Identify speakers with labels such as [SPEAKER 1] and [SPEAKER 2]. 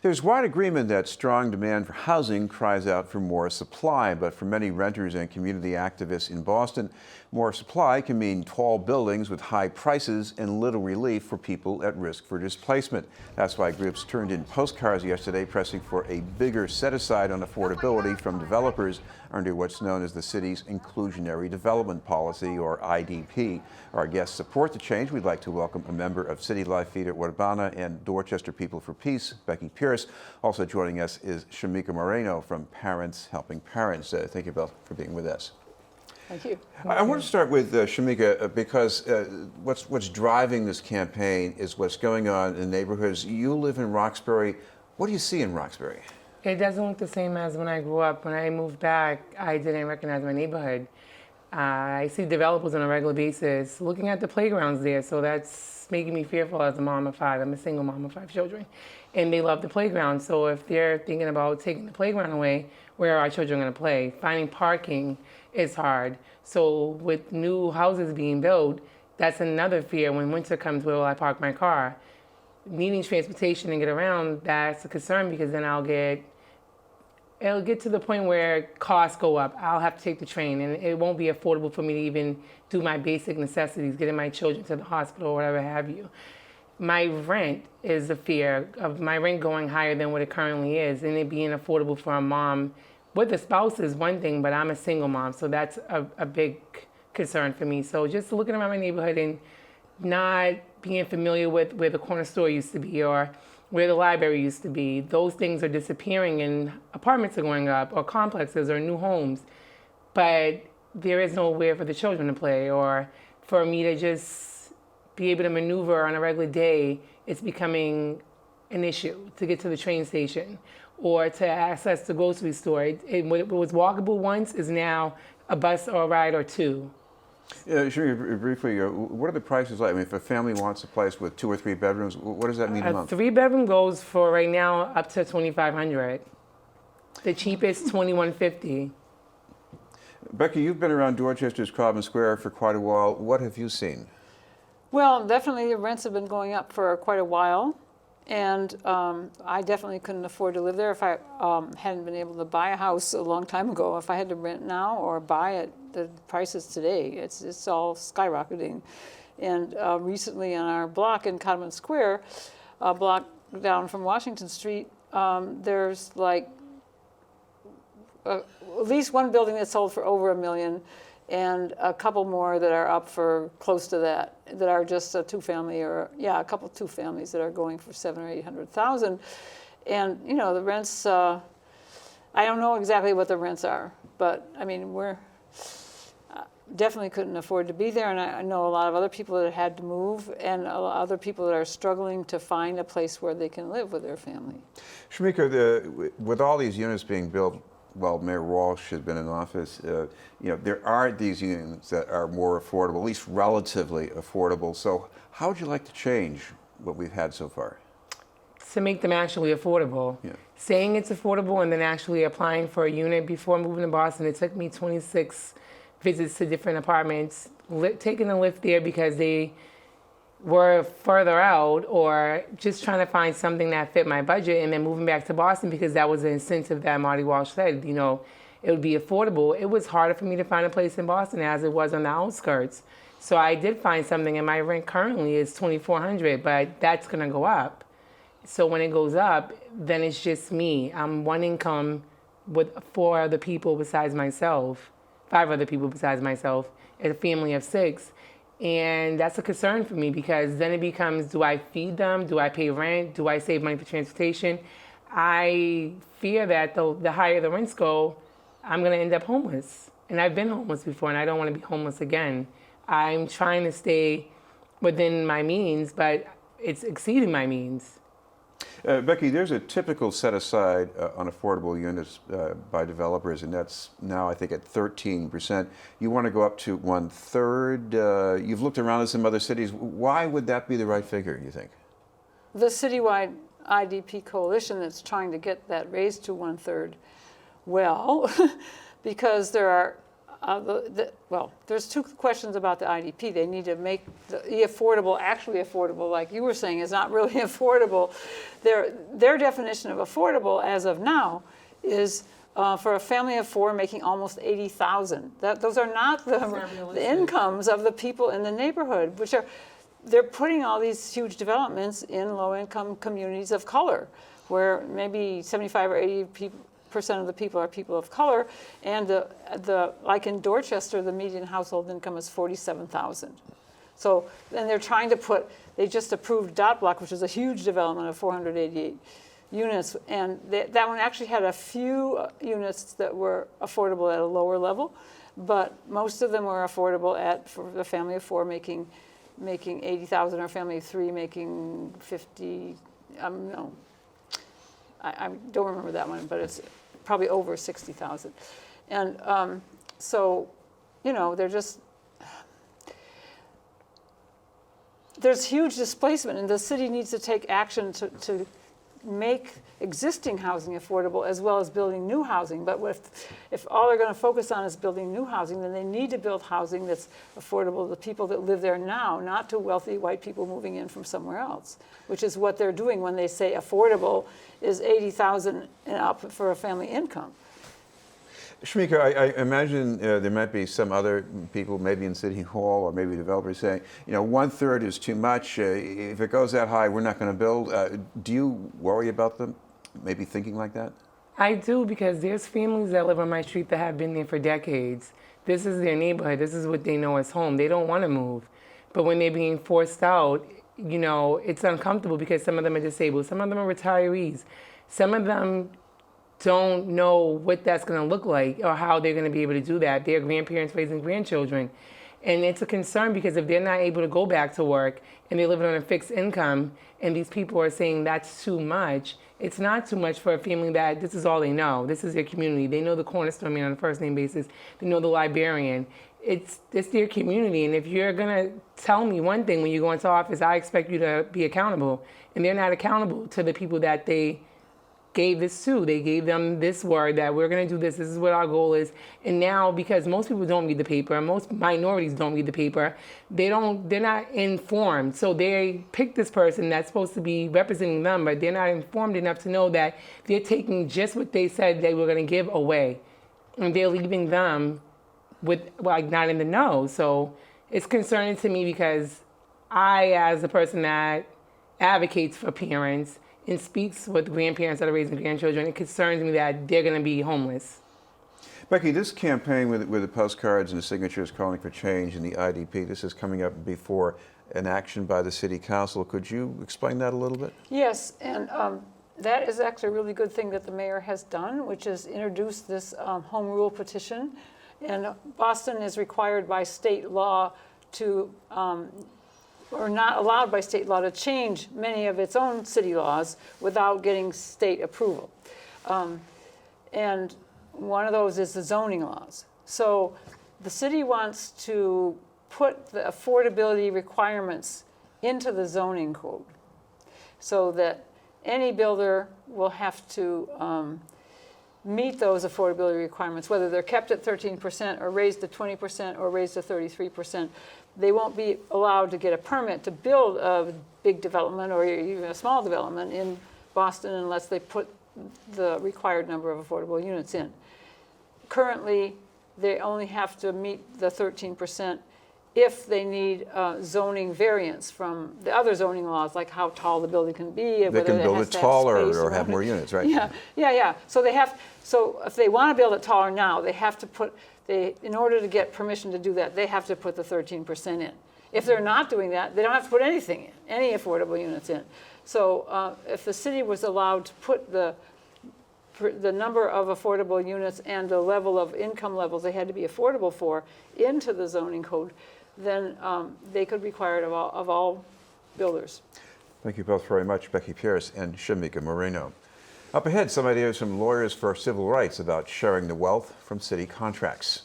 [SPEAKER 1] There's wide agreement that strong demand for housing cries out for more supply, but for many renters and community activists in Boston, more supply can mean tall buildings with high prices and little relief for people at risk for displacement. That's why groups turned in postcards yesterday pressing for a bigger set-aside on affordability from developers under what's known as the city's Inclusionary Development Policy, or IDP. Our guests support the change. We'd like to welcome a member of City Life Vida Urbana and Dorchester People for Peace, Becky. Also joining us is Shameeka Moreno from Parents Helping Parents. Thank you both for being with us.
[SPEAKER 2] Thank you.
[SPEAKER 1] I want to start with Shameeka because what's driving this campaign is what's going on in neighborhoods. You live in Roxbury. What do you see in Roxbury?
[SPEAKER 2] It doesn't look the same as when I grew up. When I moved back, I didn't recognize my neighborhood. I see developers on a regular basis looking at the playgrounds there, so that's making me fearful as a mom of 5. I'm a single mom of 5 children, and they love the playground. So if they're thinking about taking the playground away, where are our children going to play? Finding parking is hard. So with new houses being built, that's another fear. When winter comes, where will I park my car? Needing transportation and get around, that's a concern because then it'll get to the point where costs go up. I'll have to take the train, and it won't be affordable for me to even do my basic necessities, getting my children to the hospital or whatever have you. My rent is a fear of my rent going higher than what it currently is, and it being affordable for a mom with a spouse is one thing, but I'm a single mom, so that's a big concern for me. So just looking around my neighborhood and not being familiar with where the corner store used to be or where the library used to be, those things are disappearing and apartments are going up or complexes or new homes. But there is nowhere for the children to play or for me to just be able to maneuver on a regular day. It's becoming an issue to get to the train station or to access the grocery store. What was walkable once is now a bus or a ride or 2.
[SPEAKER 1] Sure, briefly, what are the prices like? I mean, if a family wants a place with 2 or 3 bedrooms, what does that mean a month?
[SPEAKER 2] A 3-bedroom goes for right now up to $2,500. The cheapest $2,150.
[SPEAKER 1] Becky, you've been around Dorchester's Common Square for quite a while. What have you seen?
[SPEAKER 3] Well, definitely the rents have been going up for quite a while, and I definitely couldn't afford to live there if I hadn't been able to buy a house a long time ago. If I had to rent now or buy it, the prices today, it's all skyrocketing. And recently on our block in Common Square, a block down from Washington Street, there's like at least one building that sold for over $1 million, and a couple more that are up for close to that are just a 2-family, or a couple 2 families that are going for $700,000 or $800,000. And you know, the rents, I don't know exactly what the rents are, but I mean, we're definitely couldn't afford to be there, and I know a lot of other people that had to move, and other people that are struggling to find a place where they can live with their family.
[SPEAKER 1] Shameeka, with all these units being built, well, Mayor Walsh has been in office, there are these units that are more affordable, at least relatively affordable. So how would you like to change what we've had so far?
[SPEAKER 2] To make them actually affordable.
[SPEAKER 1] Yeah.
[SPEAKER 2] Saying it's affordable and then actually applying for a unit. Before moving to Boston, it took me 26 visits to different apartments, taking a lift there because they were further out, or just trying to find something that fit my budget, and then moving back to Boston because that was the incentive that Marty Walsh said, it would be affordable. It was harder for me to find a place in Boston as it was on the outskirts. So I did find something, and my rent currently is $2,400, but that's gonna go up. So when it goes up, then it's just me. I'm one income with 4 other people besides myself, 5 other people besides myself, and a family of 6. And that's a concern for me because then it becomes, do I feed them? Do I pay rent? Do I save money for transportation? I fear that the higher the rents go, I'm gonna end up homeless. And I've been homeless before, and I don't wanna be homeless again. I'm trying to stay within my means, but it's exceeding my means.
[SPEAKER 1] Becky, there's a typical set-aside on affordable units by developers, and that's now, I think, at 13%. You want to go up to 1/3. You've looked around at some other cities. Why would that be the right figure, you think?
[SPEAKER 3] The citywide IDP coalition that's trying to get that raised to 1/3, well, because there are well, there's two questions about the IDP. They need to make the affordable actually affordable, like you were saying, is not really affordable. Their definition of affordable as of now is for a family of four making almost $80,000. Those are not the incomes of the people in the neighborhood, which are, they're putting all these huge developments in low-income communities of color, where maybe 75 or 80% of the people are people of color, and like in Dorchester, the median household income is $47,000. So then they're trying to they just approved Dot Block, which is a huge development of 488 units, and that one actually had a few units that were affordable at a lower level, but most of them were affordable for the family of four making $80,000, or family of three making 50. No, I don't remember that one, but it's probably over 60,000. And so, there's huge displacement, and the city needs to take action to make existing housing affordable as well as building new housing. But if all they're going to focus on is building new housing, then they need to build housing that's affordable to the people that live there now, not to wealthy white people moving in from somewhere else, which is what they're doing when they say affordable is $80,000 and up for a family income.
[SPEAKER 1] Shameeka, I imagine there might be some other people, maybe in City Hall or maybe developers saying, 1/3 is too much. If it goes that high, we're not going to build. Do you worry about them maybe thinking like that?
[SPEAKER 2] I do, because there's families that live on my street that have been there for decades. This is their neighborhood. This is what they know as home. They don't want to move. But when they're being forced out, it's uncomfortable because some of them are disabled. Some of them are retirees. Some of them don't know what that's going to look like or how they're going to be able to do that. They're grandparents raising grandchildren. And it's a concern because if they're not able to go back to work and they're living on a fixed income and these people are saying that's too much, it's not too much for a family that this is all they know. This is their community. They know the corner store man on a first name basis. They know the librarian. It's their community. And if you're going to tell me one thing when you go into office, I expect you to be accountable. And they're not accountable to the people that they gave this to. They gave them this word that we're going to do this. This is what our goal is. And now, because most people don't read the paper, most minorities don't read the paper, they're not informed. So they pick this person that's supposed to be representing them, but they're not informed enough to know that they're taking just what they said they were going to give away, and they're leaving them with not in the know. So it's concerning to me because I, as a person that advocates for parents and speaks with grandparents that are raising grandchildren, it concerns me that they're going to be homeless.
[SPEAKER 1] Becky, this campaign with the postcards and the signatures calling for change in the IDP, this is coming up before an action by the City Council. Could you explain that a little bit?
[SPEAKER 3] Yes, and that is actually a really good thing that the mayor has done, which is introduce this home rule petition. And Boston is required by state law to or not allowed by state law to change many of its own city laws without getting state approval. And one of those is the zoning laws. So the city wants to put the affordability requirements into the zoning code so that any builder will have to meet those affordability requirements, whether they're kept at 13% or raised to 20% or raised to 33%. They won't be allowed to get a permit to build a big development or even a small development in Boston unless they put the required number of affordable units in. Currently, they only have to meet the 13% if they need zoning variance from the other zoning laws, like how tall the building can be.
[SPEAKER 1] They can build it taller or have more units, right?
[SPEAKER 3] Yeah. So if they want to build it taller now, they have to in order to get permission to do that, they have to put the 13% in. If they're not doing that, they don't have to put anything in, any affordable units in. So if the city was allowed to put the number of affordable units and the level of income levels they had to be affordable for into the zoning code, then they could require it of all builders.
[SPEAKER 1] Thank you both very much, Becky Pierce and Shameeka Moreno. Up ahead, some ideas from lawyers for civil rights about sharing the wealth from city contracts.